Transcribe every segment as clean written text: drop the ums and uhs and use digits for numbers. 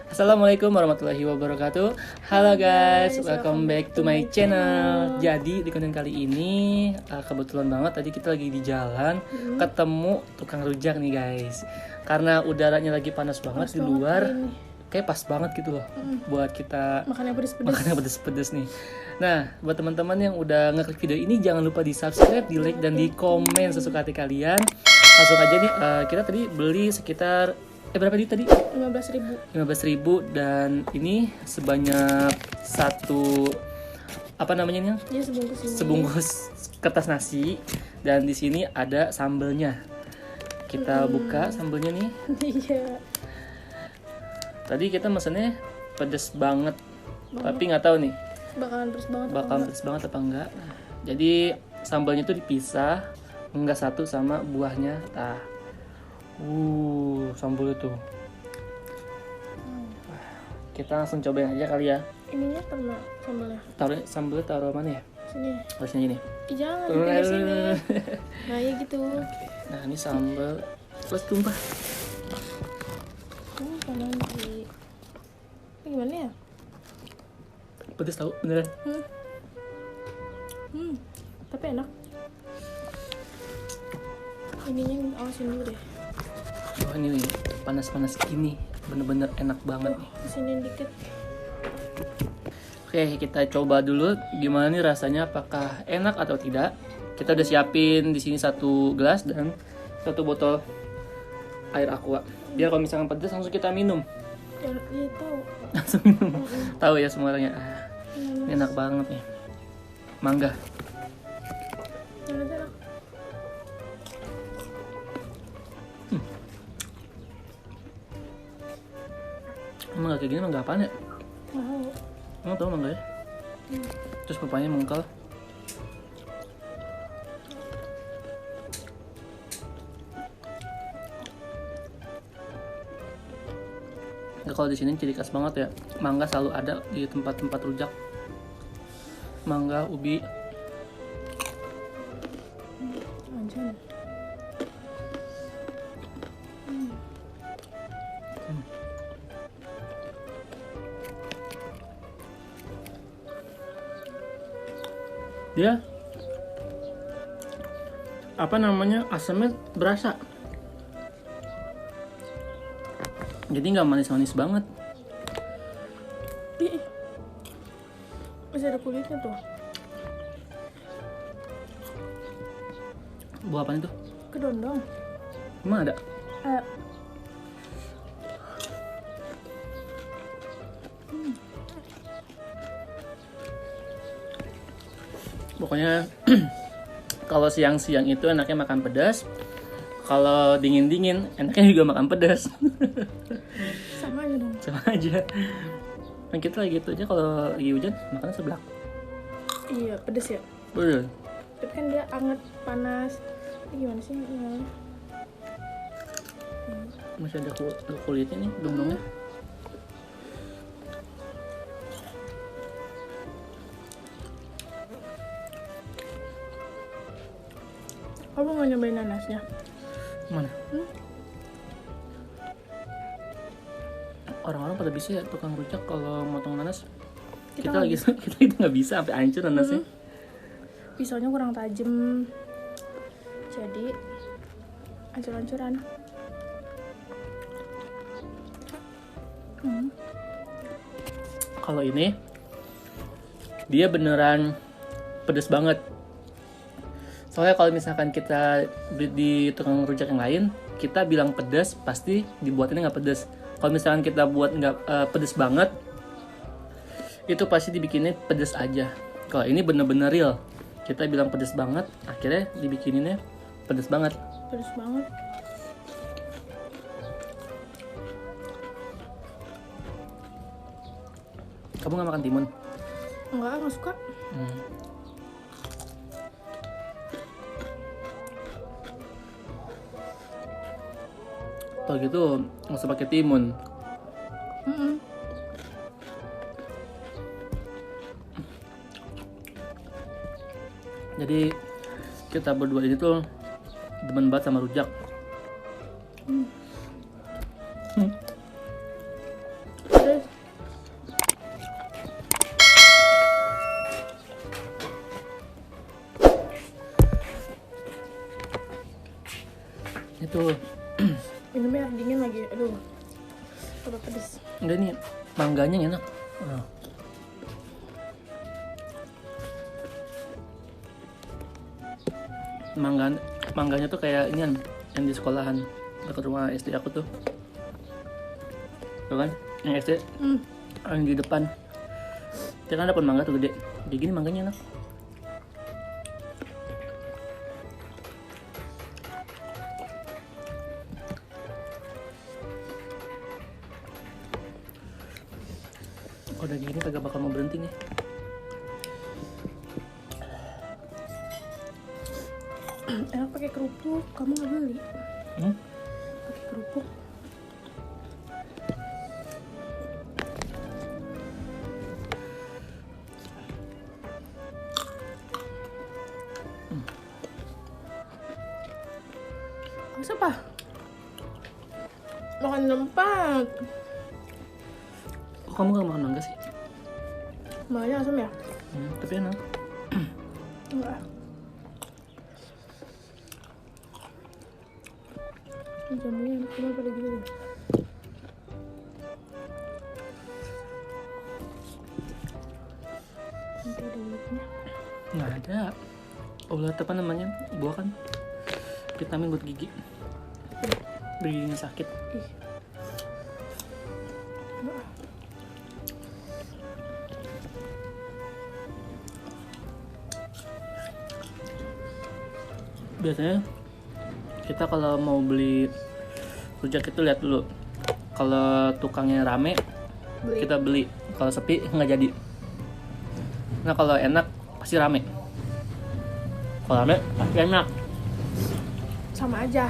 Assalamualaikum warahmatullahi wabarakatuh. Halo guys, welcome back to my channel. Jadi di konten kali ini kebetulan banget tadi kita lagi di jalan ketemu tukang rujak nih guys. Karena udaranya lagi panas banget di luar, kayak pas banget gitu loh buat kita makan yang pedes-pedes nih. Nah, buat teman-teman yang udah ngeklik video ini jangan lupa di subscribe, di like dan di komen sesuka hati kalian. Langsung aja nih, kita tadi beli sekitar berapa tadi? 15.000 dan ini sebanyak satu apa namanya nih? Ya, sebungkus ini. Sebungkus kertas nasi dan di sini ada sambelnya. Kita buka sambelnya nih. Iya. Tadi kita mesennya pedes banget. Tapi nggak tahu nih Bakalan pedes banget apa enggak. Jadi sambelnya tuh dipisah, enggak satu sama buahnya. Sambal itu. Kita langsung cobain aja kali ya. Ininya sama sambalnya. Sambal taruh mana ya? Sini. Oh, sini nih. Jangan pindah sini. Nah, ya gitu. Nah, ini sambal plus tumpah. Kanan kiri. Ini gimana ya? Pedes tahu beneran. Tapi enak. Ininya awasin dulu deh. Oh, ini nih, panas-panas gini. Bener-bener enak banget nih. Sini dikit. Oke, kita coba dulu gimana nih rasanya, apakah enak atau tidak. Kita udah siapin di sini 1 gelas dan 1 botol air aqua. Biar kalau misalkan pedes langsung kita minum. Ya, tahu. Langsung minum. Tahu ya semuanya. Ini enak banget nih. Mangga. Enak. Mangga kayak gini mangga apaan ya? Wow. Emang tau mangga ya? Terus pepaya mengkal. Ya, kalau di sini ciri khas banget ya, mangga selalu ada di tempat-tempat rujak. Mangga, ubi. Anjir. Dia apa namanya, asamnya berasa, jadi nggak manis-manis banget. Ih. Masih ada kulitnya tuh. Buah apaan itu? Kedondong. Emang ada? Pokoknya kalau siang-siang itu enaknya makan pedas, kalau dingin-dingin enaknya juga makan pedas. Sama aja dong. Sama aja. Nah, kita lagi gitu aja kalau lagi hujan makan seblak. Iya, pedes ya. Bener. Tapi kan dia anget, panas. Ini gimana sih? Masih ada kulitnya nih, dongdongnya. Kamu nggak nyobain nanasnya? Mana? Orang-orang pada bisa ya tukang rujak kalau motong nanas. Kita lagi kita itu nggak bisa, sampai hancur nanasnya. Pisaunya kurang tajam, jadi hancur-hancuran. Kalau ini dia beneran pedes banget. Soalnya kalau misalkan kita beli di tukang rujak yang lain, kita bilang pedas, pasti dibuatinnya nggak pedas. Kalau misalkan kita buat nggak pedas banget, itu pasti dibikinnya pedas aja. Kalau ini bener-bener real, kita bilang pedas banget, akhirnya dibikininnya pedas banget. Pedes banget. Kamu nggak makan timun? Nggak suka. Kalau gitu nggak usah pakai timun. Jadi kita berdua ini tuh demen banget sama rujak. Terus Itu minumnya air dingin lagi. Aduh. Udah pedes. enggak nih, mangganya enak. Mangganya tuh kayak ini yang di sekolahan dekat rumah SD aku tuh. Tuh kan, yang SD yang di depan. Dia kan dapat mangga tuh gede. Kayak gini mangganya enak. Kalau udah gini kagak bakal mau berhenti nih. Enak pakai kerupuk. Kamu nggak beli? Pakai kerupuk. Masa apa? Makan tempat. Kok kamu gak makan mangga sih? Makanya asam ya? Tapi enak. Enggak. Jamunya enak cuma pada gitu deh. Nanti ada uletnya. Nggak ada. Ulat apa namanya? Buah kan? Vitamin buat gigi. Biar giginya sakit. Ih. Enggak. Biasanya kita kalau mau beli rujak itu lihat dulu. Kalau tukangnya rame, Beli. kita beli. Kalau sepi nggak jadi. Nah kalau enak pasti rame. Kalau rame pasti enak. Sama aja.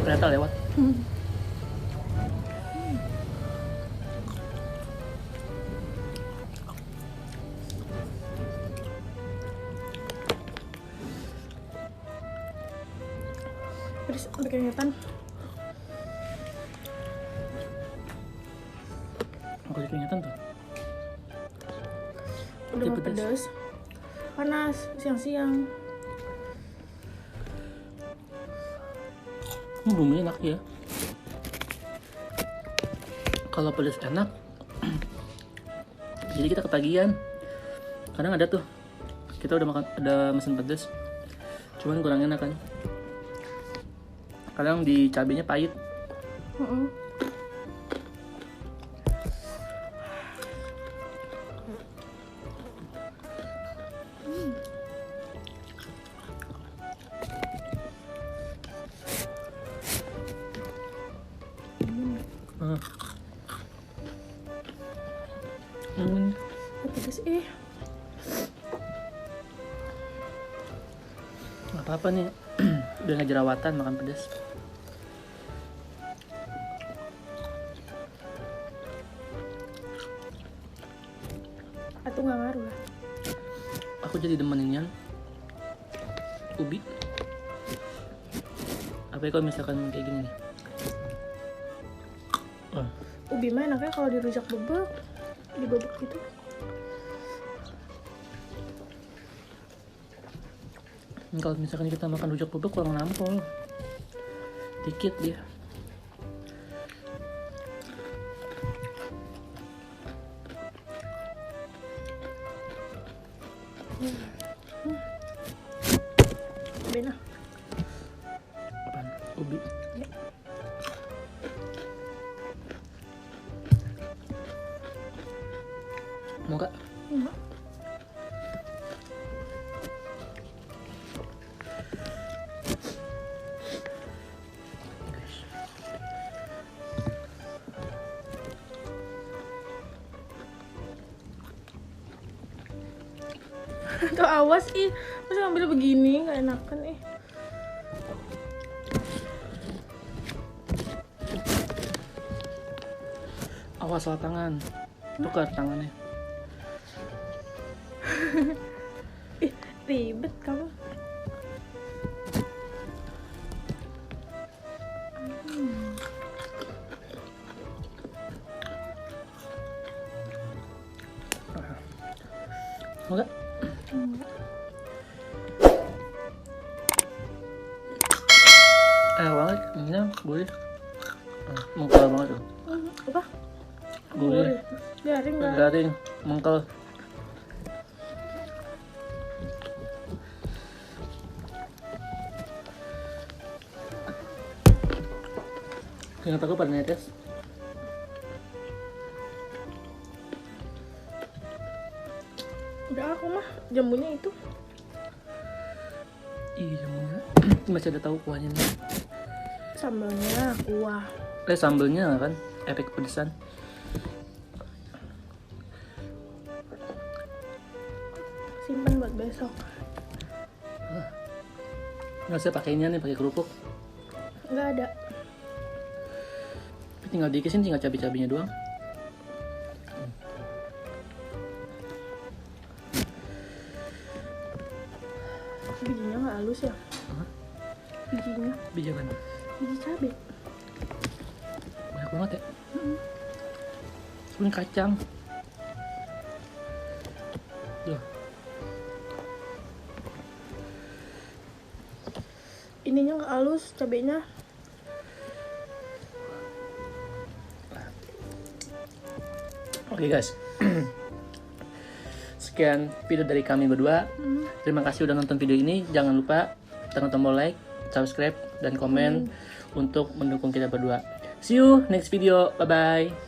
Kereta lewat. Terus udah keringetan. Aku jadi keringetan tuh. Udah Dia mau pedes. Panas siang-siang. Bumbunya enak ya. Kalau pedas enak, jadi kita ketagihan. Kadang ada tuh, kita udah mesen pedas, cuman kurang enak kan. Kadang di cabenya pahit. Pedes Gak apa-apa nih, udah nggak jerawatan makan pedas. Atau nggak ngaruh lah. Aku jadi demeninnya ubi. Apa kalau misalkan kayak gini nih? Ubi mah enaknya kalau dirujak bebek, dibebek gitu. Kalau misalkan kita makan rujak bebek kurang nampol, dikit dia. Bena. Apaan? Ubi. Ya. Mau gak? Enggak. Tuh awas masa ambil begini nggak enakan Awas salah tangan, tukar tangannya. Ribet kamu. Enggak? Enak banget, ini gurih. Mengkel banget tuh. Apa? Gurih, Garing nggak? garing, mengkel. Ingat aku pada netes. Udah aku mah jambunya itu. Iya jamunya. Masih ada tahu kuahnya nih. Sambalnya kuah. Sambelnya kan efek pedesan. Simpan buat besok. Nggak usah pakainya nih, pakai kerupuk. Nggak ada. Tinggal dikisin, tinggal cabai-cabainya doang. Bijinya nggak halus ya? Hah? Bijinya. Biji apa? Biji cabai. Banyak banget ya. Ini kacang. Tuh. Ininya nggak halus cabainya. Oke guys. Sekian video dari kami berdua. Terima kasih udah nonton video ini. Jangan lupa tekan tombol like, subscribe, dan komen untuk mendukung kita berdua. See you next video. Bye bye.